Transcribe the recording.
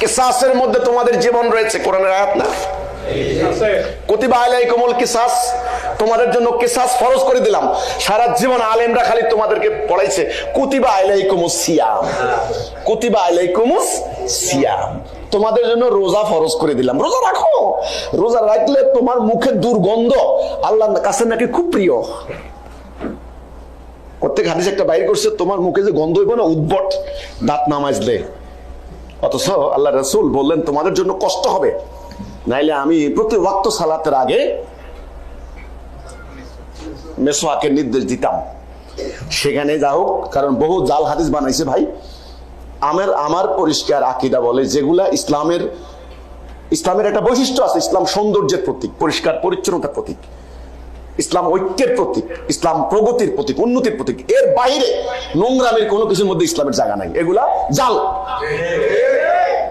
কিসাসের মধ্যে তোমাদের জীবন রয়েছে, কোরআনের আয়াত না? কুতিবা আলাইকুমুল কিসাস, তোমাদের জন্য কিসাস ফরজ করে দিলাম। সারা জীবন আলেমরা খালি তোমাদেরকে পড়াইছে কুতিবা আলাইকুমুস সিয়াম, কুতিবা আলাইকুমুস সিয়াম, তোমাদের জন্য রোজা ফরজ করে দিলাম, রোজা রাখো। রোজা রাখলে তোমার মুখের দুর্গন্ধ আল্লাহর কাছে নাকি খুব প্রিয়। প্রত্যেক হাদিস একটা বাইর করছে, তোমার মুখে যে গন্ধ হইব না উদ্ভট দাঁত না মাজলে। অথচ আল্লাহ রাসূল বললেন তোমাদের জন্য কষ্ট হবে, নাইলে আমি প্রতি ওয়াক্ত সালাতের আগে মেসওয়াকের নির্দেশ দিতাম। সেখানে যাও, কারণ বহু জাল হাদিস বানাইছে ভাই। আমার পরিষ্কার আকীদা বলে, যেগুলা ইসলামের একটা বৈশিষ্ট্য আছে, ইসলাম সৌন্দর্যের প্রতীক, পরিষ্কার পরিচ্ছন্নতার প্রতীক, ইসলাম ঐক্যের প্রতীক, ইসলাম প্রগতির প্রতীক, উন্নতির প্রতীক, এর বাইরে নোংরামের কোনো কিছুর মধ্যে ইসলামের জায়গা নাই, এগুলা জাল।